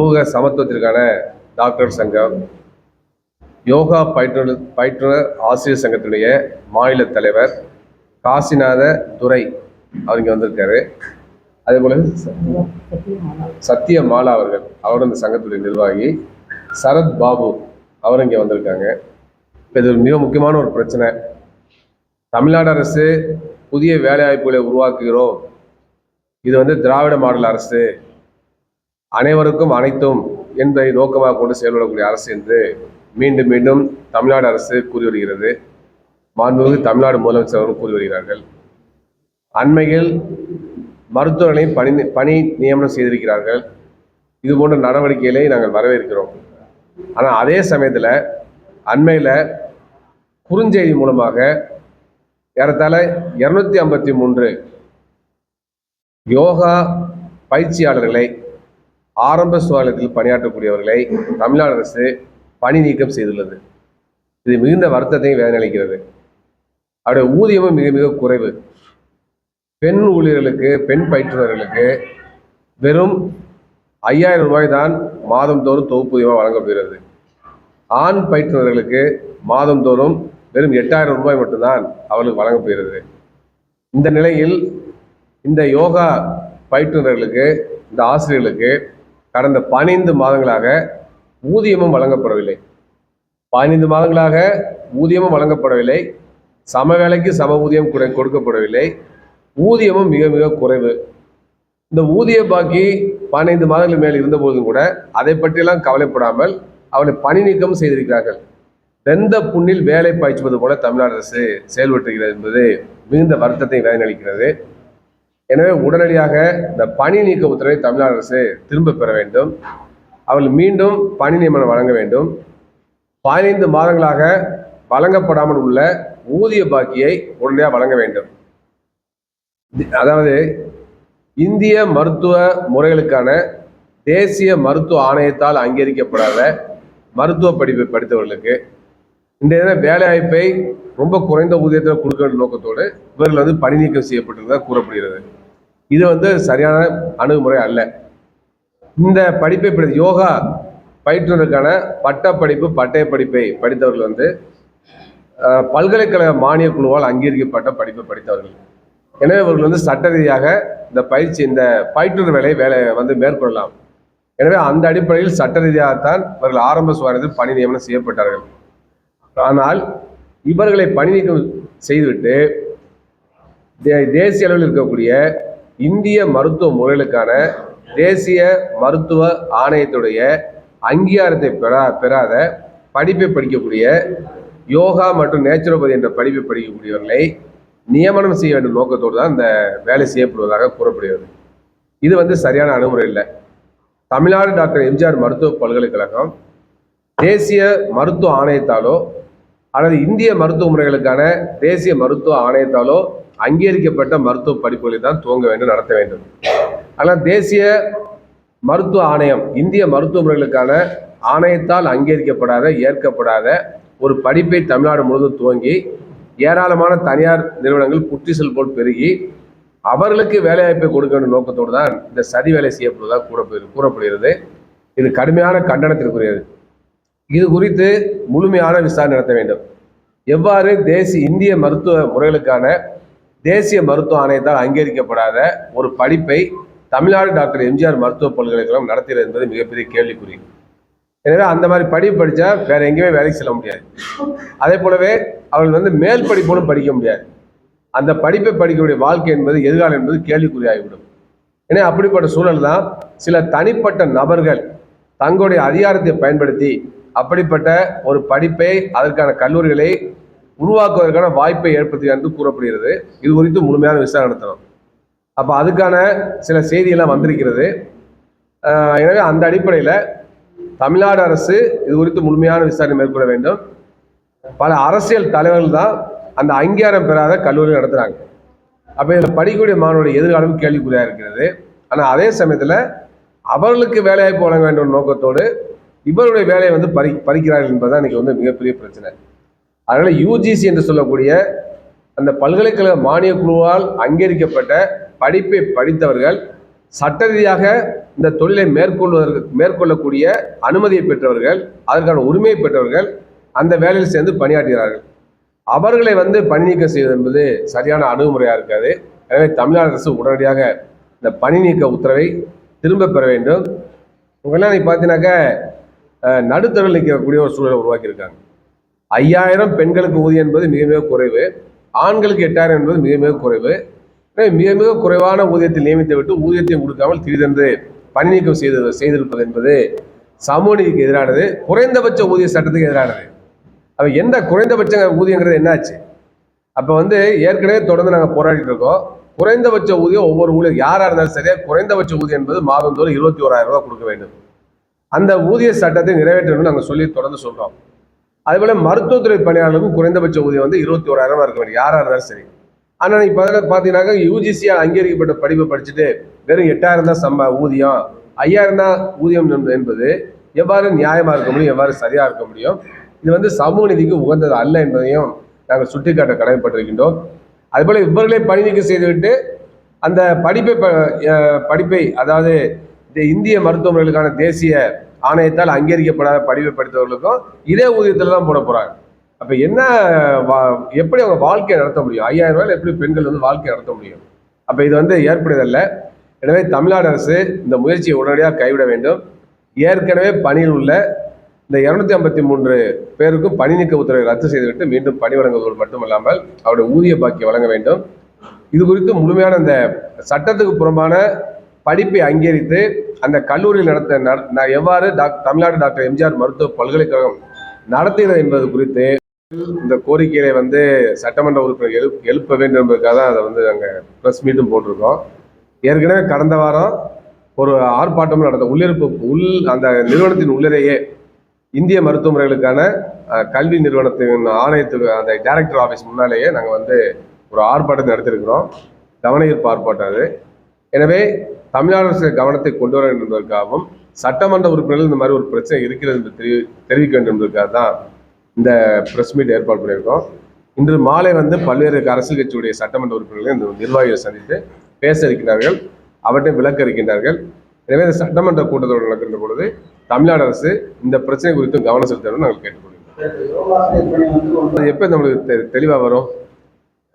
சமூக சமத்துவத்திற்கான டாக்டர் சங்கம், யோகா பயிற்றுனர் ஆசிரியர் சங்கத்தினுடைய மாநில தலைவர் காசிநாத துரை அவர் இங்கே வந்திருக்காரு. அதே போல சத்யமாலா அவரும் இந்த சங்கத்துடைய நிர்வாகி. சரத் பாபு அவரும் இங்கே வந்திருக்காங்க. இது மிக முக்கியமான ஒரு பிரச்சனை. தமிழ்நாடு அரசு புதிய வேலைவாய்ப்புகளை உருவாக்குகிறோம், இது திராவிட மாடல் அரசு, அனைவருக்கும் அனைத்தும் என்பதை நோக்கமாக கொண்டு செயல்படக்கூடிய அரசு என்று மீண்டும் மீண்டும் தமிழ்நாடு அரசு கூறி வருகிறது. மாண்புமிகு தமிழ்நாடு முதலமைச்சர் அவர்கள் கூறி வருகிறார்கள். அண்மையில் மருத்துவர்களை பணி நியமனம் செய்திருக்கிறார்கள். இது போன்ற நடவடிக்கைகளை நாங்கள் வரவேற்கிறோம். ஆனால் அதே சமயத்தில் அண்மையில் குறுஞ்செய்தி மூலமாக ஏறத்தாழ 253 யோகா பயிற்சியாளர்களை, ஆரம்ப சுகாதாரத்தில் பணியாற்றக்கூடியவர்களை தமிழ்நாடு அரசு பணி நீக்கம் செய்துள்ளது. இது மிகுந்த வருத்தத்தையும் வேதனை அளிக்கிறது. அவருடைய ஊதியமும் மிக மிக குறைவு. பெண் ஊழியர்களுக்கு, பெண் பயிற்றுநர்களுக்கு வெறும் 5000 ரூபாய் தான் மாதந்தோறும் தொகுப்பூதியமாக வழங்கப்படுகிறது. ஆண் பயிற்றுநர்களுக்கு மாதந்தோறும் வெறும் 8000 ரூபாய் மட்டும்தான் அவர்களுக்கு வழங்கப்படுகிறது. இந்த நிலையில் இந்த யோகா பயிற்றுநர்களுக்கு, இந்த ஆசிரியர்களுக்கு கடந்த 15 மாதங்களாக ஊதியமும் வழங்கப்படவில்லை. 15 மாதங்களாக ஊதியமும் வழங்கப்படவில்லை. சம வேலைக்கு சம ஊதியம் கொடுக்கப்படவில்லை. ஊதியமும் மிக மிக குறைவு. இந்த ஊதிய பாக்கி 15 மாதங்கள் மேல் இருந்தபோதும் கூட அதை பற்றியெல்லாம் கவலைப்படாமல் அவளை பணி நீக்கம் செய்திருக்கிறார்கள். வெந்த புண்ணில் வேலை பாய்ச்சுவது போல தமிழ்நாடு அரசு செயல்பட்டுகிறது என்பது மிகுந்த வருத்தத்தை வேதனை அளிக்கிறது. எனவே உடனடியாக இந்த பணி நீக்க உத்தரவை தமிழ்நாடு அரசு திரும்ப பெற வேண்டும். அவர்கள் மீண்டும் பணி நியமனம் வழங்க வேண்டும். 15 மாதங்களாக வழங்கப்படாமல் உள்ள ஊதிய பாக்கியை உடனடியாக வழங்க வேண்டும். அதாவது இந்திய மருத்துவ முறைகளுக்கான தேசிய மருத்துவ ஆணையத்தால் அங்கீகரிக்கப்படாத மருத்துவ படிப்பை படித்தவர்களுக்கு இந்த வேலை வாய்ப்பை ரொம்ப குறைந்த ஊதியத்தில் கொடுக்க வேண்டிய நோக்கத்தோடு இவர்கள் பணி நீக்கம் செய்யப்பட்டிருந்ததாக கூறப்படுகிறது. இது சரியான அணுகுமுறை அல்ல. இந்த படிப்பை யோகா பயிற்றுனருக்கான பட்டய படிப்பை படித்தவர்கள் பல்கலைக்கழக மானிய குழுவால் அங்கீகரிக்கப்பட்ட படிப்பை படித்தவர்கள். எனவே இவர்கள் சட்ட ரீதியாக இந்த பயிற்றுனர் வேலை மேற்கொள்ளலாம். எனவே அந்த அடிப்படையில் சட்ட ரீதியாகத்தான் இவர்கள் ஆரம்ப சுகாதாரத்தில் பணி நியமனம் செய்யப்பட்டார்கள். ஆனால் இவர்களை பணி நீக்கம் செய்துவிட்டு தேசிய அளவில் இருக்கக்கூடிய இந்திய மருத்துவ முறைகளுக்கான தேசிய மருத்துவ ஆணையத்துடைய அங்கீகாரத்தை பெறாத படிப்பை படிக்கக்கூடிய யோகா மற்றும் நேச்சுரோபதி என்ற படிப்பை படிக்கக்கூடியவர்களை நியமனம் செய்ய வேண்டும் நோக்கத்தோடு தான் இந்த வேலை செய்யப்படுவதாக கூறப்படுகிறது. இது சரியான அணுகுமுறை இல்லை. தமிழ்நாடு டாக்டர் எம்ஜிஆர் மருத்துவ பல்கலைக்கழகம் தேசிய மருத்துவ ஆணையத்தாலோ அல்லது இந்திய மருத்துவ முறைகளுக்கான தேசிய மருத்துவ ஆணையத்தாலோ அங்கீகரிக்கப்பட்ட மருத்துவ படிப்புகளை தான் துவங்க வேண்டும், நடத்த வேண்டும். ஆனால் தேசிய மருத்துவ ஆணையம், இந்திய மருத்துவ முறைகளுக்கான ஆணையத்தால் அங்கீகரிக்கப்படாத, ஏற்கப்படாத ஒரு படிப்பை தமிழ்நாடு முழுவதும் துவங்கி ஏராளமான தனியார் நிறுவனங்கள் புற்றிசல் போல் பெருகி அவர்களுக்கு வேலைவாய்ப்பை கொடுக்க வேண்டிய நோக்கத்தோடு தான் இந்த சதி வேலை செய்யப்படுவதாக கூறப்படுகிறது. இது கடுமையான கண்டனத்திற்குரியது. இது குறித்து முழுமையான விசாரணை நடத்த வேண்டும். எவ்வாறு இந்திய மருத்துவ முறைகளுக்கான தேசிய மருத்துவ ஆணையத்தால் அங்கீகரிக்கப்படாத ஒரு படிப்பை தமிழ்நாடு டாக்டர் எம்ஜிஆர் மருத்துவ பல்கலைக்கழகம் நடத்துகிறது என்பது மிகப்பெரிய கேள்விக்குறி. எனவே அந்த மாதிரி படிப்பு படித்தா வேற எங்கேயுமே வேலைக்கு செல்ல முடியாது. அதே போலவே அவர்கள் மேல் படிப்போடும் படிக்க முடியாது. அந்த படிப்பை படிக்கக்கூடிய வாழ்க்கை என்பது, எதிர்காலம் என்பது கேள்விக்குறியாகிவிடும். ஏன்னா அப்படிப்பட்ட சூழல் தான் சில தனிப்பட்ட நபர்கள் தங்களுடைய அதிகாரத்தை பயன்படுத்தி அப்படிப்பட்ட ஒரு படிப்பை, அதற்கான கல்லூரிகளை உருவாக்குவதற்கான வாய்ப்பை ஏற்படுத்தி என்று கூறப்படுகிறது. இது குறித்து முழுமையான விசாரணை நடத்தணும். அப்போ அதுக்கான சில செய்தியெல்லாம் வந்திருக்கிறது. எனவே அந்த அடிப்படையில் தமிழ்நாடு அரசு இது குறித்து முழுமையான விசாரணை மேற்கொள்ள வேண்டும். பல அரசியல் தலைவர்கள் தான் அந்த அங்கீகாரம் பெறாத கல்லூரி நடத்துகிறாங்க. அப்போ இதில் படிக்கக்கூடிய மாணவருடைய எதிர்காலம் கேள்விக்குறியாக இருக்கிறது. ஆனால் அதே சமயத்தில் அவர்களுக்கு வேலைவாய்ப்பு வழங்க வேண்டும் நோக்கத்தோடு இவருடைய வேலையை பறிக்கிறார்கள் என்பதுதான் இன்னைக்கு மிகப்பெரிய பிரச்சனை. அதனால் யூஜிசி என்று சொல்லக்கூடிய அந்த பல்கலைக்கழக மானிய குழுவால் அங்கீகரிக்கப்பட்ட படிப்பை படித்தவர்கள் சட்ட ரீதியாக இந்த தொழிலை மேற்கொள்ளக்கூடிய அனுமதியை பெற்றவர்கள், அதற்கான உரிமையை பெற்றவர்கள் அந்த வேலையில் சேர்ந்து பணியாற்றுகிறார்கள். அவர்களை பணி நீக்கம் செய்வது என்பது சரியான அணுகுமுறையாக இருக்காது. எனவே தமிழ்நாடு அரசு உடனடியாக இந்த பணி நீக்க உத்தரவை திரும்ப பெற வேண்டும். இவங்கெல்லாம் நீ பார்த்தீங்கன்னாக்கா நடுத்தரவில் நிற்கக்கூடிய ஒரு சூழலை உருவாக்கியிருக்காங்க. 5000 பெண்களுக்கு ஊதியம் என்பது மிக மிக குறைவு, ஆண்களுக்கு 8000 என்பது மிக மிக குறைவு. மிக மிக குறைவான ஊதியத்தில் நியமித்து விட்டு ஊதியத்தையும் கொடுக்காமல் திடீரென்று பணி நீக்கம் செய்திருப்பது என்பது சமூக நீதிக்கு எதிரானது, குறைந்தபட்ச ஊதிய சட்டத்துக்கு எதிரானது. அப்போ எந்த குறைந்தபட்ச ஊதியங்கிறது என்னாச்சு? அப்போ ஏற்கனவே தொடர்ந்து நாங்கள் போராடிட்டு இருக்கோம். குறைந்தபட்ச ஊதியம் ஒவ்வொரு ஊழியர் யாராக இருந்தாலும் சரியா குறைந்தபட்ச ஊதியம் என்பது மாதந்தோறும் 21,000 ரூபாய் கொடுக்க வேண்டும். அந்த ஊதிய சட்டத்தை நிறைவேற்றணும்னு நாங்கள் தொடர்ந்து சொல்றோம். அதேபோல மருத்துவத்துறை பணியாளர்களுக்கும் குறைந்தபட்ச ஊதியம் 21,000 இருக்க வேண்டும், யாராக இருந்தாலும் சரி. ஆனால் இப்போ பார்த்தீங்கன்னாக்கா யூஜிசியால் அங்கீகரிக்கப்பட்ட படிப்பை படிச்சுட்டு வெறும் 8,000 தான் ஊதியம், 5,000 தான் ஊதியம் என்பது எவ்வாறு நியாயமாக இருக்க முடியும், எவ்வாறு சரியாக இருக்க முடியும்? இது சமூக நீதிக்கு உகந்தது அல்ல என்பதையும் நாங்கள் சுட்டிக்காட்ட கடமைப்பட்டிருக்கின்றோம். அதுபோல இவர்களை பணி நீக்கம் செய்துவிட்டு அந்த படிப்பை அதாவது இந்திய மருத்துவ முறைகளுக்கான தேசிய ஆணையத்தால் அங்கீகரிக்கப்படாத படிப்பை படித்தவர்களுக்கும் இதே ஊதியத்தில் தான் போட போறாங்க. அப்ப என்ன, எப்படி அவங்க வாழ்க்கையை நடத்த முடியும்? 5,000 ரூபாயில் எப்படி பெண்கள் வாழ்க்கையை நடத்த முடியும்? அப்ப இது ஏற்புடையதல்ல. எனவே தமிழ்நாடு அரசு இந்த முயற்சியை உடனடியாக கைவிட வேண்டும். ஏற்கனவே பணியில் உள்ள இந்த 253 பேருக்கும் பணி நீக்க உத்தரவை ரத்து செய்துவிட்டு மீண்டும் பணி வழங்குவதோடு மட்டுமல்லாமல் அவருடைய ஊதிய பாக்கியை வழங்க வேண்டும். இது குறித்து முழுமையான இந்த சட்டத்துக்கு புறம்பான படிப்பை அங்கீகரித்து அந்த கல்லூரியில் எவ்வாறு தமிழ்நாடு டாக்டர் எம்ஜிஆர் மருத்துவ பல்கலைக்கழகம் நடத்துகிறது என்பது குறித்து இந்த கோரிக்கையை சட்டமன்ற உறுப்பினர் எழுப்ப வேண்டும் என்பதற்காக தான் அதை நாங்கள் ப்ரெஸ் மீட்டும் போட்டிருக்கோம். ஏற்கனவே கடந்த வாரம் ஒரு ஆர்ப்பாட்டமும் அந்த நிறுவனத்தின் உள்ளேயே இந்திய மருத்துவ முறைகளுக்கான கல்வி நிறுவனத்தின் ஆணையத்துக்கு அந்த டைரக்டர் ஆஃபீஸ் முன்னாலேயே நாங்கள் ஒரு ஆர்ப்பாட்டத்தை நடத்தியிருக்கிறோம். கவன ஈர்ப்பு ஆர்ப்பாட்டம் அது. எனவே தமிழ்நாடு அரசு கவனத்தை கொண்டு வர வேண்டும் என்பதற்காகவும் சட்டமன்ற உறுப்பினர்கள் இந்த மாதிரி ஒரு பிரச்சனை இருக்கிறது என்று தெரிவிக்க வேண்டும் என்பதற்காக தான் இந்த பிரஸ் மீட் ஏற்பாடு பண்ணியிருக்கோம். இன்று மாலை பல்வேறு அரசியல் கட்சியுடைய சட்டமன்ற உறுப்பினர்கள் இந்த நிர்வாகிகளை சந்தித்து பேச இருக்கின்றார்கள், அவற்றை விளக்க இருக்கின்றார்கள். எனவே இந்த சட்டமன்ற கூட்டத்தொடர் நடக்கின்ற பொழுது தமிழ்நாடு அரசு இந்த பிரச்சனை குறித்தும் கவனம் செலுத்தணும் நாங்கள் கேட்டுக்கொள்கிறோம். அது எப்போ நம்மளுக்கு தெளிவாக வரும்?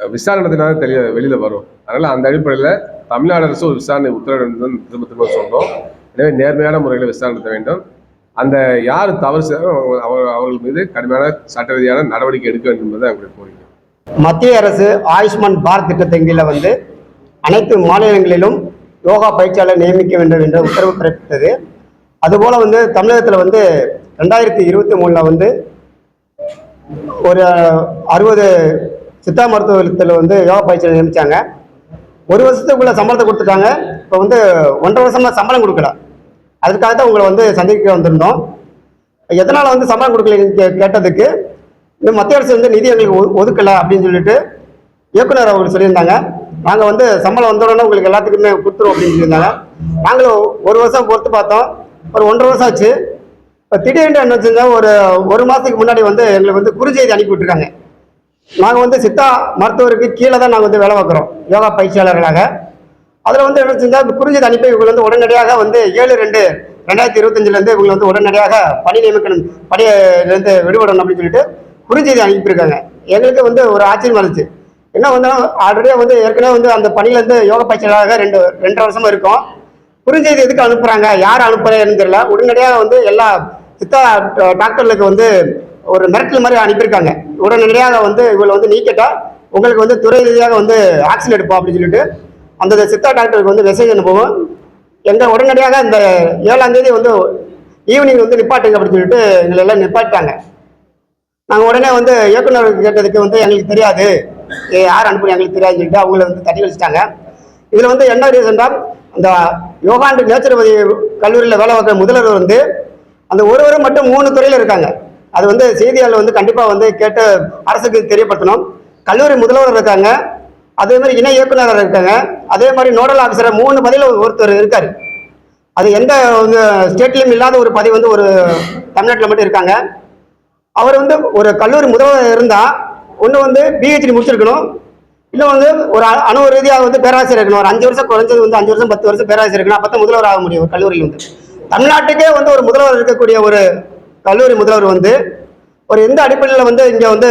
விசாரணத்தினால வெளியில வரும். அதனால அந்த அடிப்படையில் தமிழ்நாடு அரசு ஒரு விசாரணை உத்தரவு திரும்ப சொல்றோம். எனவே நேர்மையான முறையில் விசாரணை வேண்டும். அந்த யார் தவறு செய்தாலும் அவர்கள் மீது கடுமையான சட்ட ரீதியான நடவடிக்கை எடுக்க வேண்டும் என்பது அவங்களுடைய கோரிக்கை. மத்திய அரசு ஆயுஷ்மான் பாரத் திட்டத்தின் கீழே அனைத்து மாநிலங்களிலும் யோகா பயிற்சியாளர் நியமிக்க வேண்டும் என்ற உத்தரவு பிறப்பித்தது. அதுபோல தமிழகத்தில் 2023 ஒரு 60 சித்தா மருத்துவத்தில் யோகா பயிற்சியாளர் நியமிச்சாங்க. ஒரு வருஷத்துக்குள்ள சம்பளத்தை கொடுத்துட்டாங்க. இப்போ 1.5 வருஷமா சம்பளம் கொடுக்கல. அதுக்காக தான் உங்களை சந்திக்க வந்திருந்தோம். எதனால் சம்பளம் கொடுக்கல கேட்டதுக்கு இந்த மத்திய அரசு நிதி எங்களுக்கு ஒதுக்கலை அப்படின்னு சொல்லிட்டு இயக்குனர் அவங்க சொல்லியிருந்தாங்க. நாங்கள் சம்பளம் வந்தோடனே உங்களுக்கு எல்லாத்துக்குமே கொடுத்துருவோம் அப்படின்னு சொல்லியிருந்தாங்க. நாங்களும் ஒரு வருஷம் பொறுத்து பார்த்தோம். ஒரு 1.5 வருஷம் ஆச்சு. இப்போ திடீர்னு என்ன செஞ்சோம், ஒரு மாதத்துக்கு முன்னாடி எங்களுக்கு குறுஞ்செய்தி அனுப்பி விட்டுருக்காங்க. நாங்கள் சித்தா மருத்துவருக்கு கீழே தான் நாங்கள் வேலை பார்க்குறோம் யோகா பயிற்சியாளர்களாக. அதில் என்ன செஞ்சால் குறுஞ்செய்தி அனுப்பி இவங்க உடனடியாக 7/2/2025 இவங்க உடனடியாக பணி நியமிக்கணும், பணியிலேருந்து விடுபடணும் அப்படின்னு சொல்லிட்டு குறுஞ்செய்தி அனுப்பியிருக்காங்க. எங்களுக்கு ஒரு ஆச்சரியமா இருந்துச்சு. என்ன ஆல்ரெடியாக ஏற்கனவே அந்த பணியிலேருந்து யோகா பயிற்சியாளராக 2.5 வருஷமா இருக்கும். குறுஞ்செய்தி எதுக்கு அனுப்புகிறாங்க, யார் அனுப்புறேன்னு தெரியல. உடனடியாக எல்லா சித்தா டாக்டர்களுக்கு ஒரு மிரட்டல் மாதிரி அனுப்பியிருக்காங்க. உடனடியாக இவங்களை நீக்கிட்டா உங்களுக்கு துறை ரீதியாக ஆக்ஷன் எடுப்போம் அப்படின்னு சொல்லிட்டு அந்த சித்தா டாக்டருக்கு மெசேஜ் அனுப்புவோம். எங்கள் உடனடியாக இந்த 7ஆம் தேதி ஈவினிங் நிப்பாட்டுங்க அப்படின்னு சொல்லிட்டு எங்களை எல்லாம் நிப்பாட்டாங்க. நாங்கள் உடனே இயக்குநருக்கு கேட்டதுக்கு எங்களுக்கு தெரியாது, யார் அனுப்புறீங்க எங்களுக்கு தெரியாதுன்னு சொல்லிட்டு அவங்கள தட்டி கழிச்சிட்டாங்க. இதில் என்ன ரீசன்டா, அந்த யோகா அண்ட் நேச்சுரோபதி கல்லூரியில் வேலை பார்க்குற முதல்வர் அந்த ஒருவரும் மட்டும் 3 துறையில் இருக்காங்க. அது செய்தியாளர் கண்டிப்பாக கேட்டு அரசுக்கு தெரியப்படுத்தணும். கல்லூரி முதல்வர் இருக்காங்க, அதே மாதிரி இணை இயக்குநர் இருக்காங்க, அதே மாதிரி நோடல் ஆஃபீஸர் 3 பதிவில் ஒருத்தர் இருக்காரு. அது எந்த ஸ்டேட்லையும் இல்லாத ஒரு பதவி ஒரு தமிழ்நாட்டில் மட்டும் இருக்காங்க. அவர் ஒரு கல்லூரி முதல்வர் இருந்தால் ஒன்று பிஹெச்டி முடிச்சிருக்கணும், இன்னும் வந்து ஒரு அணு ரீதியாக வந்து பேராசிரியர் இருக்கணும். ஒரு 5 வருஷம் குறைஞ்சது வந்து 5 வருஷம் 10 வருஷம் பேராசிரியர் இருக்கணும். அப்போ தான் முதல்வர் ஆக முடியும் ஒரு கல்லூரியில் வந்து. தமிழ்நாட்டுக்கே வந்து ஒரு முதல்வர் இருக்கக்கூடிய ஒரு கல்லூரி முதல்வர் வந்து ஒரு எந்த அடிப்படையில் வந்து இங்கே வந்து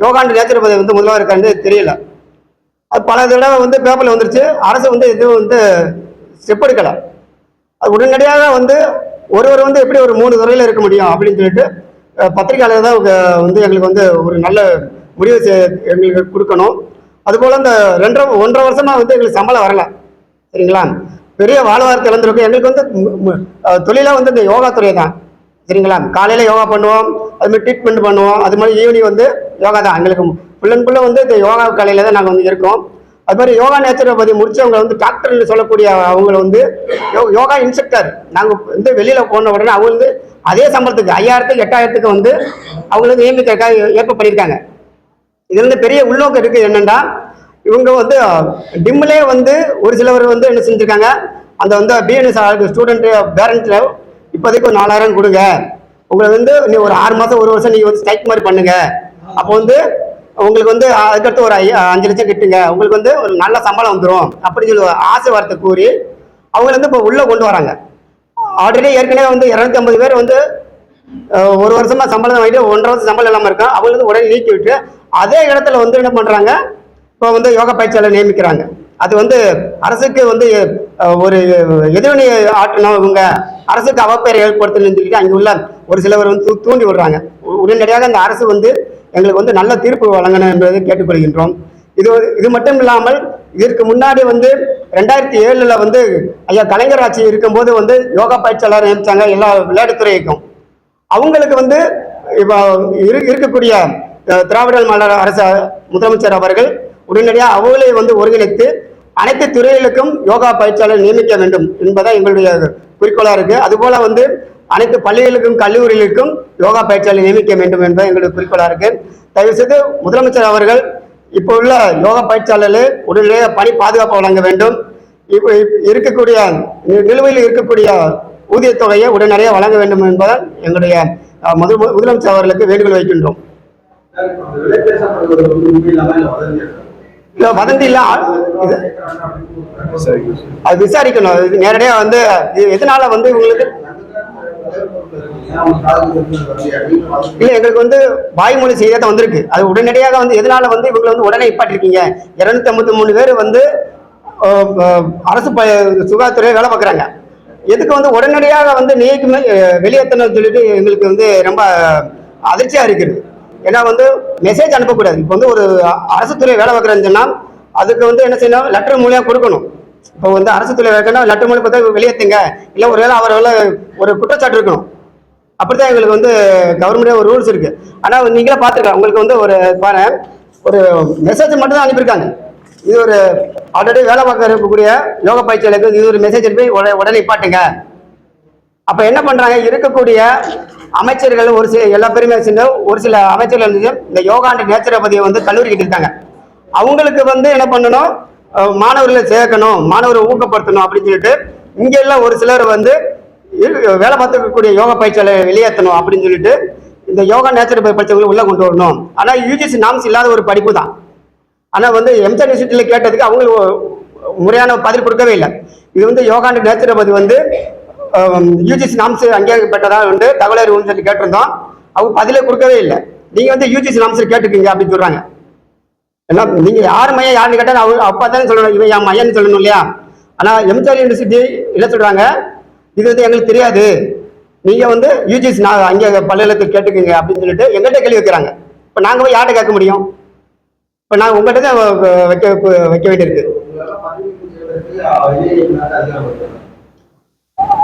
யோகாண்டு நேச்சுரோபதி வந்து முதல்வர் இருக்கான்னு தெரியல. அது பல தடவை வந்து பேப்பரில் வந்துருச்சு. அரசு வந்து எதுவும் வந்து ஸ்டெப் எடுக்கலை. அது உடனடியாக வந்து ஒருவர் வந்து எப்படி ஒரு 3 துறையில் இருக்க முடியும் அப்படின்னு சொல்லிட்டு பத்திரிகையாளர் தான் வந்து எங்களுக்கு வந்து ஒரு நல்ல முடிவு எங்களுக்கு கொடுக்கணும். அதுபோல் இந்த 1.5 வருஷமா வந்து எங்களுக்கு சம்பளம் வரல. சரிங்களா, பெரிய வாழ்வாதாரத்தை இழந்திருக்கும். எங்களுக்கு வந்து தொழிலாக வந்து இந்த யோகா துறை தான். சரிங்களா, காலையில் யோகா பண்ணுவோம், அதுமாதிரி ட்ரீட்மெண்ட் பண்ணுவோம், அது மாதிரி ஈவினிங் வந்து யோகா தான். எங்களுக்கு ஃபுல் அண்ட் ஃபுல்லாக வந்து இந்த யோகா கலையில் தான் நாங்கள் வந்து இருக்கோம். அது மாதிரி யோகா நேச்சுரோபதி முடிச்சவங்க வந்து டாக்டர்னு சொல்லக்கூடிய அவங்க வந்து யோகா இன்ஸ்ட்ரக்டர். நாங்கள் வந்து வெளியில் போன உடனே அவங்க வந்து அதே சம்பளத்துக்கு 5000 8,000 வந்து அவங்க வந்து நியமிக்கிறதுக்காக ஏற்ப பண்ணியிருக்காங்க. இதுல இருந்து பெரிய உள்நோக்கம் இருக்குது. என்னென்னா, இவங்க வந்து டிம்மிலே வந்து ஒரு சிலவர் வந்து என்ன செஞ்சுருக்காங்க, அந்த வந்து பிஎன்எஸ் ஸ்டூடெண்ட் பேரண்ட்ல இப்போதைக்கு ஒரு 4000 கொடுங்க, உங்களை வந்து நீ ஒரு 6 மாதம் 1 வருஷம் நீங்கள் வந்து ஸ்ட்ரைக் மாதிரி பண்ணுங்க, அப்போ வந்து உங்களுக்கு வந்து அதுக்கடுத்து ஒரு 5 லட்சம் கிட்டுங்க, உங்களுக்கு வந்து ஒரு நல்ல சம்பளம் வந்துடும் அப்படின்னு சொல்லி ஆசை வார்த்தை கூறி அவங்கள வந்து இப்போ உள்ளே கொண்டு வராங்க. ஆல்ரெடி ஏற்கனவே வந்து 250 பேர் வந்து 1 வருஷமா சம்பளம் வாங்கிட்டு 1.5 வருஷம் சம்பளம் இல்லாமல் இருக்கான். அவங்க வந்து உடனே நீக்கி விட்டு அதே இடத்துல வந்து என்ன பண்ணுறாங்க, இப்போ வந்து யோகா பயிற்சியாளர் நியமிக்கிறாங்க. அது வந்து அரசுக்கு வந்து ஒரு எதிர்வினை ஆற்றணும். இவங்க அரசுக்கு அவப்பெயரை ஏற்படுத்தணும்னு சொல்லிட்டு அங்கே உள்ள ஒரு சிலவர் வந்து தூண்டி விடுறாங்க. உடனடியாக அந்த அரசு வந்து எங்களுக்கு வந்து நல்ல தீர்ப்பு வழங்கணும் என்பதை கேட்டுக்கொள்கின்றோம். இது மட்டும் இல்லாமல் இதற்கு முன்னாடி வந்து 2007 வந்து ஐயா கலைஞர் ஆட்சி இருக்கும்போது வந்து யோகா பயிற்சியாளர் நியமிச்சாங்க எல்லா விளையாட்டுத்துறைக்கும். அவங்களுக்கு வந்து இப்போ இருக்கக்கூடிய திராவிடர் மாடல் அரசு முதலமைச்சர் அவர்கள் உடனடியாக அவங்களே வந்து ஒருங்கிணைத்து அனைத்து துறைகளுக்கும் யோகா பயிற்சியாளர் நியமிக்க வேண்டும் என்பதான் எங்களுடைய குறிக்கோளாக இருக்கு. அதுபோல வந்து அனைத்து பள்ளிகளுக்கும் கல்லூரிகளுக்கும் யோகா பயிற்சியாளர் நியமிக்க வேண்டும் என்பது எங்களுடைய குறிக்கோளாக இருக்கு. தயவு செய்து முதலமைச்சர் அவர்கள் இப்போ உள்ள யோகா பயிற்சியாளர்கள் உடனடியாக பணி பாதுகாப்பு வழங்க வேண்டும். இப்போ இருக்கக்கூடிய நிலுவையில் இருக்கக்கூடிய ஊதியத்தொகையை உடனடியாக வழங்க வேண்டும் என்பதால் எங்களுடைய முதலமைச்சர் அவர்களுக்கு வேண்டுகோள் வைக்கின்றோம். வதந்தி இல்ல, அது விசாரிக்கணும். நேரடியாக வந்து எதனால வந்து உங்களுக்கு இல்ல, எங்களுக்கு வந்து வாய்மொழி செய்தியா தான் வந்திருக்கு. அது உடனடியாக வந்து எதனால வந்து இவங்களை வந்து உடனே இப்பாட்டிருக்கீங்க. 253 பேர் வந்து அரசு சுகாதாரத்துறையை வேலை பார்க்குறாங்க. எதுக்கு வந்து உடனடியாக வந்து நீக்குமே வெளியேற்றணும்னு சொல்லிட்டு எங்களுக்கு வந்து ரொம்ப அதிர்ச்சியா இருக்குது. ஏன்னா வந்து மெசேஜ் அனுப்பக்கூடாது. இப்போ வந்து ஒரு அரசு துறை வேலை பார்க்குறேன்னு சொன்னால் அதுக்கு வந்து என்ன செய்யணும், லெட்டர் மூலியம் கொடுக்கணும். இப்போ வந்து அரசு துறை வைக்கணும், லெட்டர் மூலியம் பார்த்தா வெளியேற்றுங்க, இல்லை ஒரு வேளை அவர் ஒரு குற்றச்சாட்டு இருக்கணும். அப்படித்தான் எங்களுக்கு வந்து கவர்மெண்டே ஒரு ரூல்ஸ் இருக்கு. ஆனால் நீங்களே பார்த்துக்கலாம், உங்களுக்கு வந்து ஒரு மெசேஜ் மட்டும் தான் அனுப்பியிருக்காங்க. இது ஒரு ஆல்ரெடி வேலை பார்க்க இருக்கக்கூடிய யோகா பயிற்சியாளருக்கு இது ஒரு மெசேஜ் அனுப்பி உடனே நிப்பாட்டுங்க. அப்ப என்ன பண்றாங்க, இருக்கக்கூடிய அமைச்சர்கள் ஒரு சில எல்லா பேருமே சேர்ந்து ஒரு சில அமைச்சர்கள் இந்த யோகாண்டு நேச்சுரோபதியை வந்து கல்லூரிக்கிட்டு இருக்காங்க. அவங்களுக்கு வந்து என்ன பண்ணணும், மாணவர்களை சேர்க்கணும், மாணவரை ஊக்கப்படுத்தணும் அப்படின்னு சொல்லிட்டு இங்க எல்லாம் ஒரு சிலர் வந்து வேலை பார்த்துக்கக்கூடிய யோகா பயிற்சியாளர் வெளியேற்றணும் அப்படின்னு சொல்லிட்டு இந்த யோகா நேச்சுரோபதி படிச்சவங்களை உள்ள கொண்டு வரணும். ஆனா யூஜிசி நாம்ஸ் இல்லாத ஒரு படிப்பு தான். ஆனா வந்து எம்ஜிஆர் யூனிவர்சிட்டியில கேட்டதுக்கு அவங்களுக்கு முறையான பதில் கொடுக்கவே இல்லை. இது வந்து யோகாண்டு நேச்சுரோபதி வந்து யூஜிசி நாம்ஸ் அங்கீகரிக்கப்பட்டதா வந்து தகவல் அறிவுன்னு சொல்லி கேட்டிருந்தோம். அவங்க பதிலே கொடுக்கவே இல்லை. நீங்க வந்து யூஜிசி நாம்ஸ் கேட்டுக்கீங்க அப்படின்னு சொல்றாங்க. ஏன்னா நீங்க யார் மையம் யாருன்னு கேட்டாலும் அவங்க அப்பா தானே சொல்லணும், இவன் என் மையன்னு சொல்லணும் இல்லையா. ஆனா எம்ஜிஆர் யூனிவர்சிட்டி என்ன சொல்றாங்க, இது வந்து எங்களுக்கு தெரியாது, நீங்க வந்து யூஜிசி அங்கே பல்கலைக்கழகத்தில் கேட்டுக்கீங்க அப்படின்னு சொல்லிட்டு எங்கள்கிட்ட கேள்வி வைக்கிறாங்க. இப்போ நாங்கள் போய் யார்கிட்ட கேட்க முடியும்? இப்போ நாங்கள் உங்கள்கிட்ட தான் வைக்க வேண்டியிருக்கு.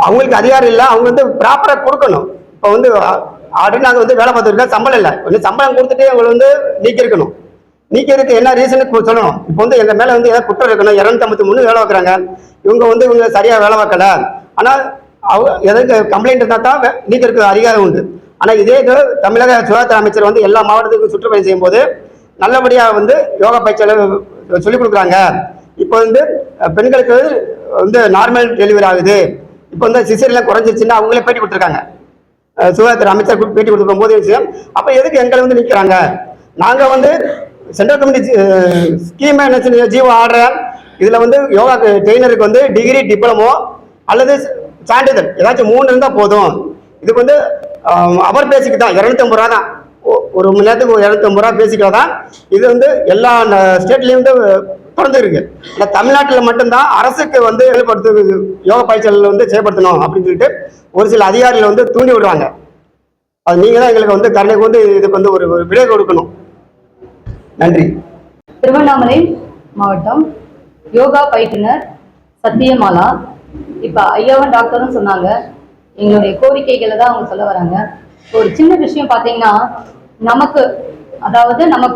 அவங்களுக்கு அதிகாரம் இல்லை, அவங்க வந்து ப்ராப்பரா கொடுக்கணும். இப்போ வந்து ஆல்ரெடி நாங்கள் வந்து வேலை பார்த்துருக்கோம், சம்பளம் இல்லை, வந்து சம்பளம் கொடுத்துட்டு அவங்களை வந்து நீக்கிருக்கணும். நீக்கிறதுக்கு என்ன ரீசனுக்கு சொல்லணும். இப்போ வந்து எங்க மேல வந்து ஏதாவது குற்றம் இருக்கணும். 253 வேலை வைக்கிறாங்க, இவங்க சரியா வேலை பார்க்கல, ஆனால் எதற்கு கம்ப்ளைண்ட் இருந்தால் தான் நீக்கிறதுக்கு அதிகாரம் உண்டு. ஆனால் இதே இது தமிழக சுகாதார அமைச்சர் வந்து எல்லா மாவட்டத்துக்கும் சுற்றுப்பயணம் செய்யும் போது நல்லபடியாக வந்து யோகா பயிற்சியாளர் சொல்லிக் கொடுக்குறாங்க. இப்போ வந்து பெண்களுக்கு வந்து நார்மல் டெலிவரி ஆகுது, இப்போ வந்து சிசர்லாம் குறைஞ்சிருச்சுன்னா அவங்களே பேட்டி கொடுத்துருக்காங்க. சுகாதார அமைச்சர் பேட்டி கொடுக்கும் போது விஷயம். அப்போ எதுக்கு எங்களை வந்து நிற்கிறாங்க? நாங்கள் வந்து சென்ட்ரல் கமிட்டி ஸ்கீம் என்ன ஜீவோ ஆர்டர் இதில் வந்து யோகா ட்ரெயினருக்கு வந்து டிகிரி டிப்ளமோ அல்லது சான்றிதழ் ஏதாச்சும் 3 இருந்தால் போதும். இதுக்கு வந்து அவர் பேசிக்கு தான் 250 ரூபா தான், ஒரு மணி நேரத்துக்கு 250 ரூபா பேசிக்கலாம் தான். இது வந்து எல்லா ஸ்டேட்லேயும் வந்து தொடர்ந்து இருக்கு. ஆனால் தமிழ்நாட்டில் மட்டும்தான் அரசுக்கு வந்து செயல்படுத்து யோகா பயிற்சிகள் வந்து செயல்படுத்தணும் அப்படின்னு சொல்லிட்டு ஒரு சில அதிகாரிகள் வந்து தூண்டி விடுறாங்க. அது நீங்கள் தான் எங்களுக்கு வந்து கருணைக்கு வந்து இதுக்கு வந்து ஒரு விடை கொடுக்கணும். நன்றி. திருவண்ணாமலை மாவட்டம் யோகா பயிற்றுனர் சத்தியமாலா. இப்போ ஐயாவும் டாக்டரும் சொன்னாங்க, எங்களுடைய கோரிக்கைகளை தான் அவங்க சொல்ல வராங்க. ஒரு சின்ன விஷயம் பார்த்தீங்கன்னா, நமக்கு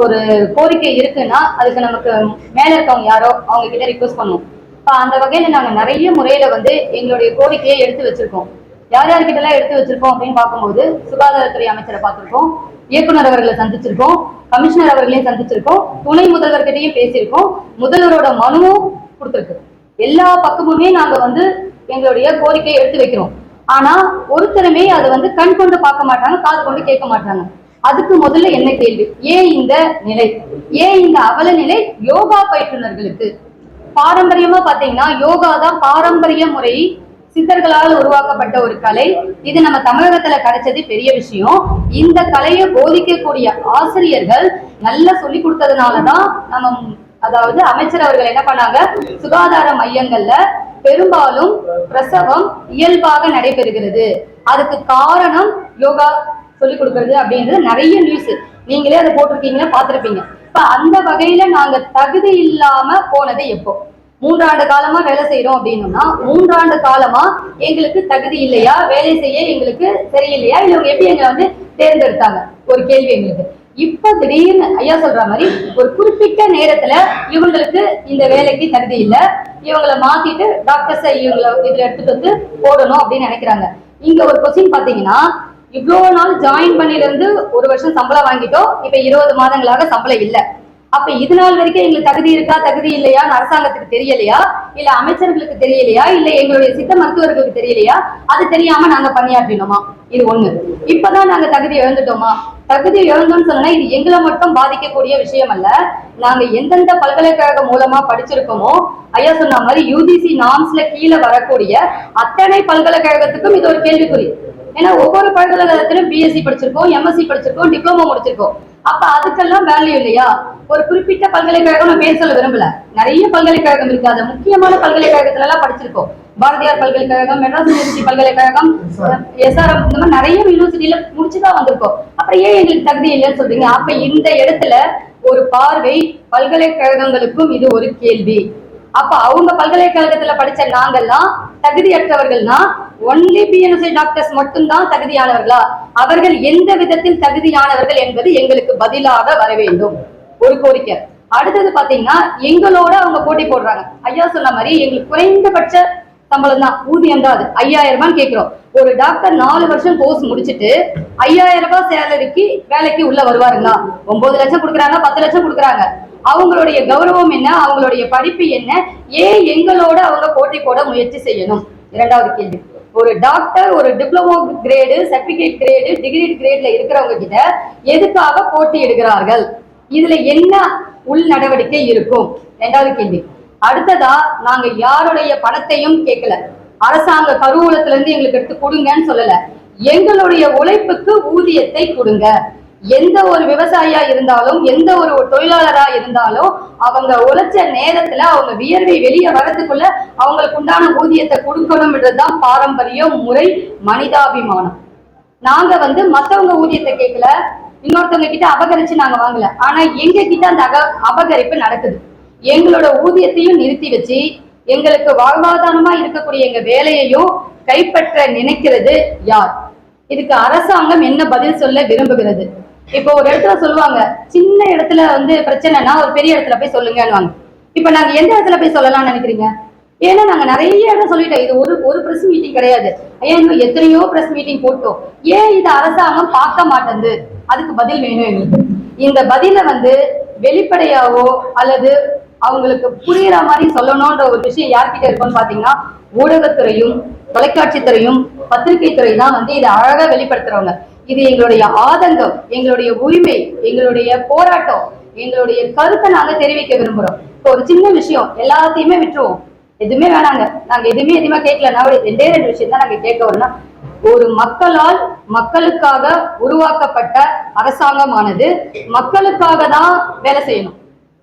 ஒரு கோரிக்கை இருக்குன்னா அதுக்கு நமக்கு மேலே இருக்கவங்க யாரோ அவங்க கிட்ட ரிக்வெஸ்ட் பண்ணுவோம். இப்போ அந்த வகையில் நாங்கள் நிறைய முறையில் வந்து எங்களுடைய கோரிக்கையை எடுத்து வச்சிருக்கோம். யார் யார்கிட்டலாம் எடுத்து வச்சிருக்கோம் அப்படின்னு பார்க்கும்போது, சுகாதாரத்துறை அமைச்சரை பார்த்துருக்கோம், இயக்குனர் அவர்களை சந்திச்சிருக்கோம், கமிஷனர் அவர்களையும் சந்திச்சிருக்கோம், துணை முதல்வர்கிட்டையும் பேசியிருக்கோம், முதல்வரோட மனுவும் கொடுத்துருக்கு. எல்லா பக்கமுமே நாங்க வந்து எங்களுடைய கோரிக்கையை எடுத்து வைக்கிறோம். ஆனா ஒருத்தருமே அதை வந்து கண் கொண்டு பார்க்க மாட்டாங்க, காது கொண்டு கேட்க மாட்டாங்க. அதுக்கு முதல்ல என்ன கேள்வி, ஏன் இந்த நிலை, ஏன் இந்த அவல நிலை யோகா பயிற்றுனர்களுக்கு? பாரம்பரியமா பாத்தீங்கன்னா யோகா தான் பாரம்பரிய முறை, சித்தர்களால் உருவாக்கப்பட்ட ஒரு கலை. இது நம்ம தமிழகத்துல கிடைச்சது பெரிய விஷயம். இந்த கலையை போதிக்கக்கூடிய ஆசிரியர்கள் நல்லா சொல்லி கொடுத்ததுனாலதான் அமைச்சர் அவர்கள் என்ன பண்ணாங்க, சுகாதார மையங்கள்ல பெரும்பாலும் பிரசவம் இயல்பாக நடைபெறுகிறது. அதுக்கு காரணம் யோகா சொல்லி கொடுக்கறது அப்படின்றது நிறைய நியூஸ் நீங்களே அதை போட்டிருக்கீங்க, பார்த்திருப்பீங்க. இப்ப அந்த வகையில நாங்க தகுதி இல்லாம போனது எப்போ? 3 ஆண்டு காலமா வேலை செய்யறோம் அப்படின்னா 3 ஆண்டு காலமா எங்களுக்கு தகுதி இல்லையா, வேலை செய்ய எங்களுக்கு சரியில்லையா, இல்ல இவங்க எப்படி எங்களை வந்து தேர்ந்தெடுத்தாங்க? ஒரு கேள்வி எங்களுக்கு. இப்ப திடீர்னு ஐயா சொல்ற மாதிரி ஒரு குறிப்பிட்ட நேரத்துல இவங்களுக்கு இந்த வேலைக்கு தகுதி இல்லை, இவங்களை மாத்திட்டு டாக்டர்ஸை இவங்களை இதுல எடுத்துட்டு வந்து போடணும் அப்படின்னு நினைக்கிறாங்க. இங்க ஒரு கொஸ்டின் பாத்தீங்கன்னா, இவ்வளவு நாள் ஜாயின் பண்ணில இருந்து 1 வருஷம் சம்பளம் வாங்கிட்டோம், இப்ப 20 மாதங்களாக சம்பளம் இல்லை. அப்ப இது நாள் வரைக்கும் எங்களுக்கு தகுதி இருக்கா தகுதி இல்லையா அரசாங்கத்துக்கு தெரியலையா, இல்ல அமைச்சர்களுக்கு தெரியலையா, இல்ல எங்களுடைய சித்த மருத்துவர்களுக்கு தெரியலையா? அது தெரியாம நாங்க பணியாற்றினோமா? இது ஒண்ணு. இப்பதான் நாங்க தகுதி இழந்துட்டோமா? தகுதி இழந்தோம்னு சொன்னா இது எங்களை மட்டும் பாதிக்கக்கூடிய விஷயம் அல்ல. நாங்க எந்தெந்த பல்கலைக்கழகம் மூலமா படிச்சிருக்கோமோ, ஐயா சொன்ன மாதிரி UGC நார்ம்ஸ்ல கீழே வரக்கூடிய அத்தனை பல்கலைக்கழகத்துக்கும் இது ஒரு கேள்விக்குறி. ஏன்னா ஒவ்வொரு பல்கலைக்கழகத்திலும் BSc படிச்சிருக்கோம், MSc படிச்சிருக்கோம், டிப்ளமோ முடிச்சிருக்கோம். அப்ப அதுக்கெல்லாம் வேல்யூ இல்லையா? ஒரு குறிப்பிட்ட பல்கலைக்கழகம் நான் பேர் சொல்ல விரும்பல, நிறைய பல்கலைக்கழகம் இருக்கு. அது முக்கியமான பல்கலைக்கழகத்துல எல்லாம் படிச்சிருக்கோம். பாரதியார் பல்கலைக்கழகம், மெட்ராஸ் யூனிவர்சிட்டி பல்கலைக்கழகம், SRM, இந்த மாதிரி நிறைய யூனிவர்சிட்டியில முடிச்சுதான் வந்திருக்கோம். அப்புறம் ஏன் எங்களுக்கு தகுதி இல்லைன்னு சொல்றீங்க? அப்ப இந்த இடத்துல ஒரு பார்வை பல்கலைக்கழகங்களுக்கும் இது ஒரு கேள்வி. அப்ப அவங்க பல்கலைக்கழகத்துல படிச்ச நாங்கெல்லாம் தகுதியற்றவர்கள்னா ஒன்லி BNSI டாக்டர்ஸ் மட்டும்தான் தகுதியானவர்களா? அவர்கள் எந்த விதத்தில் தகுதியானவர்கள் என்பது எங்களுக்கு பதிலாக வர வேண்டும். ஒரு கோரிக்கை. அடுத்தது பாத்தீங்கன்னா, எங்களோட அவங்க போட்டி போடுறாங்க. ஐயா சொன்ன மாதிரி எங்களுக்கு குறைந்தபட்ச சம்பளம் தான், ஊதியம் தான். அது 5000 ரூபாய் கேட்கிறோம். ஒரு டாக்டர் 4 வருஷம் கோர்ஸ் முடிச்சுட்டு 5000 ரூபாய் சேலரிக்கு வேலைக்கு உள்ள வருவாருங்களா? 9 லட்சம் கொடுக்குறாங்க, 10 லட்சம் கொடுக்குறாங்க. அவங்களுடைய கௌரவம் என்ன, அவங்களுடைய படிப்பு என்ன, ஏன் எங்களோட அவங்க போட்டி போட முயற்சி செய்யணும்? 2வது கேள்வி. ஒரு டாக்டர் ஒரு diploma grade, certificate grade, degree கிரேட்ல இருக்கிறவங்க கிட்ட எதுக்காக போட்டி எடுக்கிறார்கள்? இதுல என்ன உள் நடவடிக்கை இருக்கும்? 2வது கேள்வி. அடுத்ததா, நாங்க யாருடைய பணத்தையும் கேட்கல, அரசாங்க கருவூலத்துல இருந்து எங்களுக்கு எடுத்து கொடுங்கன்னு சொல்லல. எங்களுடைய உழைப்புக்கு ஊதியத்தை கொடுங்க. எந்த ஒரு விவசாயியா இருந்தாலும், எந்த ஒரு தொழிலாளரா இருந்தாலும், அவங்க உழைச்ச நேரத்துல அவங்க வியர்வை வெளியே வரதுக்குள்ள அவங்களுக்கு உண்டான ஊதியத்தை கொடுக்கணும்ன்றதுதான் பாரம்பரிய முறை, மனிதாபிமானம். நாங்க வந்து மத்தவங்க ஊதியத்தை கேட்கல, இன்னொருத்தவங்க கிட்ட அபகரிச்சு நாங்க வாங்கல. ஆனா எங்க கிட்ட அந்த அபகரிப்பு நடக்குது. எங்களோட ஊதியத்தையும் நிறுத்தி வச்சு எங்களுக்கு வாழ்வாதாரமா இருக்கக்கூடிய எங்க வேலையையும் கைப்பற்ற நினைக்கிறது யார்? இதுக்கு அரசாங்கம் என்ன பதில் சொல்ல விரும்புகிறது? இப்போ ஒரு இடத்துல சொல்லுவாங்க, சின்ன இடத்துல வந்து பிரச்சனைனா ஒரு பெரிய இடத்துல போய் சொல்லுங்கன்னு. இப்ப நாங்க எந்த இடத்துல போய் சொல்லலாம்னு நினைக்கிறீங்க? ஏன்னா நாங்க நிறைய இடம் சொல்லிட்டோம். இது ஒரு பிரஸ் மீட்டிங் கிடையாது ஐயா, இன்னும் எத்தனையோ பிரஸ் மீட்டிங் போட்டோம். ஏன் இது அரசாங்கம் பார்க்க மாட்டேங்குது? அதுக்கு பதில் வேணும் எங்களுக்கு. இந்த பதில வந்து வெளிப்படையாவோ அல்லது அவங்களுக்கு புரியுற மாதிரி சொல்லணும்ன்ற ஒரு விஷயம் யார்கிட்ட இருக்கும்னு பாத்தீங்கன்னா, ஊடகத்துறையும் தொலைக்காட்சி துறையும் பத்திரிகை துறை தான் வந்து இதை அழகா வெளிப்படுத்துறவங்க. இது எங்களுடைய ஆதங்கம், எங்களுடைய உரிமை, எங்களுடைய போராட்டம். எங்களுடைய கருத்தை நாங்க தெரிவிக்க விரும்புறோம். இப்போ ஒரு சின்ன விஷயம் எல்லாத்தையுமே விட்டுருவோம், எதுவுமே வேணாங்க, நாங்க எதுவுமே கேட்கல. நான் ரெண்டே விஷயம் தான் நாங்க கேட்க வரோம்னா, ஒரு மக்களால் மக்களுக்காக உருவாக்கப்பட்ட அரசாங்கமானது மக்களுக்காக தான் வேலை செய்யணும்.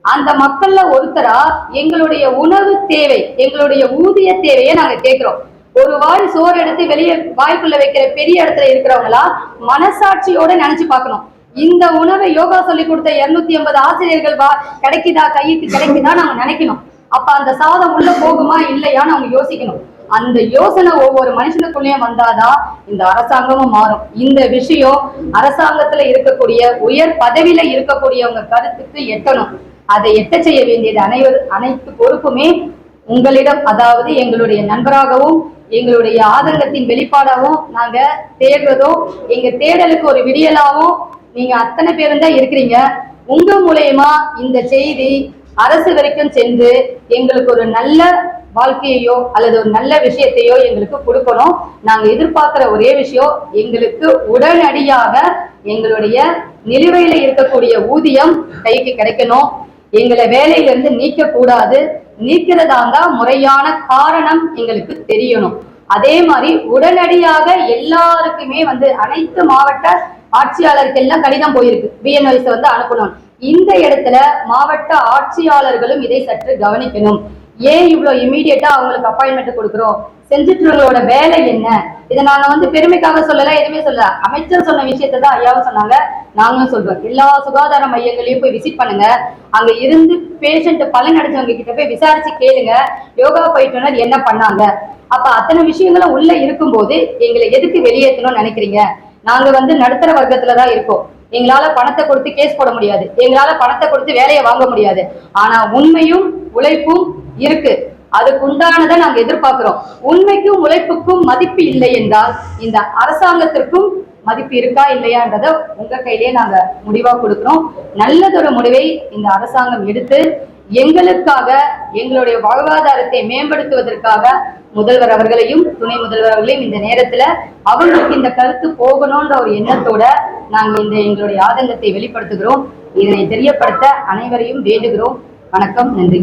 அந்த மக்கள்ல ஒருத்தரா எங்களுடைய உணவு தேவை, எங்களுடைய ஊதிய தேவையை நாங்க கேட்கிறோம். ஒரு வாய் சோறு எடுத்து வெளியே வாய்க்குள்ள வைக்கிற பெரிய இடத்துல இருக்கிறவங்களா மனசாட்சியோட நினைச்சு பார்க்கணும். இந்த உணவை யோகா சொல்லி கொடுத்த 250 ஆசிரியர்கள் கிடைக்குதா, கைக்கு கிடைக்குதா நாங்க நினைக்கணும். அப்ப அந்த சாதம் உள்ள போகுமா இல்லையான்னு அவங்க யோசிக்கணும். அந்த யோசனை ஒவ்வொரு மனுஷனுக்குள்ளேயும் வந்தாதான் இந்த அரசாங்கமும் மாறும். இந்த விஷயம் அரசாங்கத்துல இருக்கக்கூடிய உயர் பதவியில இருக்கக்கூடியவங்க கருத்துக்கு எட்டணும். அதை எட்ட செய்ய வேண்டியது அனைத்து பொறுப்புமே உங்களிடம், அதாவது எங்களுடைய நண்பராகவும் எங்களுடைய ஆதங்கத்தின் வெளிப்பாடாகவும் நாங்க தேடுறதோ, எங்க தேடலுக்கு ஒரு விடியலாகவும் நீங்க அத்தனை பேரும் தான் இருக்கிறீங்க. உங்க மூலயமா இந்த செய்தி அரசு வரைக்கும் சென்று எங்களுக்கு ஒரு நல்ல வாழ்க்கையோ அல்லது ஒரு நல்ல விஷயத்தையோ எங்களுக்கு கொடுக்கணும். நாங்க எதிர்பார்க்கிற ஒரே விஷயம், எங்களுக்கு உடனடியாக எங்களுடைய நிலுவையில இருக்கக்கூடிய ஊதியம் கைக்கு கிடைக்கணும். எங்களை வேலையிலிருந்து நீக்க கூடாது. நீக்கிறதாங்க முறையான காரணம் எங்களுக்கு தெரியணும். அதே மாதிரி உடனடியாக எல்லாருக்குமே அனைத்து மாவட்ட ஆட்சியாளருக்கெல்லாம் கடிதம் போயிருக்கு, பிஎன்ஒய்ஸ் அனுப்பணும். இந்த இடத்துல மாவட்ட ஆட்சியாளர்களும் இதை சற்று கவனிக்கணும். ஏன் இவ்வளவு இமீடியட்டா அவங்களுக்கு அப்பாயின்மெண்ட் கொடுக்குறோம், செஞ்சுட்டுங்களோட வேலை என்ன? இதை நாங்க பெருமைக்காக சொல்லல, எதுவுமே சொல்லல. அமைச்சர் சொன்ன விஷயத்தை தான் ஐயாவும் சொன்னாங்க, நாங்களும் சொல்றோம். எல்லா சுகாதார மையங்களையும் போய் விசிட் பண்ணுங்க. அங்க இருந்து பேஷண்ட் பலன் அடைஞ்சவங்க கிட்ட போய் விசாரிச்சு கேளுங்க, யோகா பயிற்றுனர் என்ன பண்ணாங்க. அப்ப அத்தனை விஷயங்களும் உள்ள இருக்கும்போது எங்களை எதுக்கு வெளியேற்றணும்னு நினைக்கிறீங்க? நாங்க நடுத்தர வர்க்கத்துலதான் இருக்கோம். எங்களால பணத்தை கொடுத்து கேஸ் போட முடியாது, எங்களால பணத்தை கொடுத்து வேலையை வாங்க முடியாது. ஆனா உண்மையும் உழைப்பும் இருக்கு, அதுக்கு உண்டானதை நாங்க எதிர்பார்க்கிறோம். உண்மைக்கும் உழைப்புக்கும் மதிப்பு இல்லை என்றால் இந்த அரசாங்கத்திற்கும் மதிப்பு இருக்கா இல்லையான்றத உங்க கையிலேயே நாங்க முடிவா கொடுக்கிறோம். நல்லதொரு முடிவை இந்த அரசாங்கம் எடுத்து எங்களுக்காக எங்களுடைய வாழ்வாதாரத்தை மேம்படுத்துவதற்காக முதல்வர் அவர்களையும் துணை முதல்வர் அவர்களையும் இந்த நேரத்துல அவங்களுக்கு இந்த கருத்து போகணும்ன்ற ஒரு எண்ணத்தோட நாங்க எங்களுடைய ஆதங்கத்தை வெளிப்படுத்துகிறோம். இதனை தெரியப்படுத்த அனைவரையும் வேண்டுகிறோம். வணக்கம், நன்றி.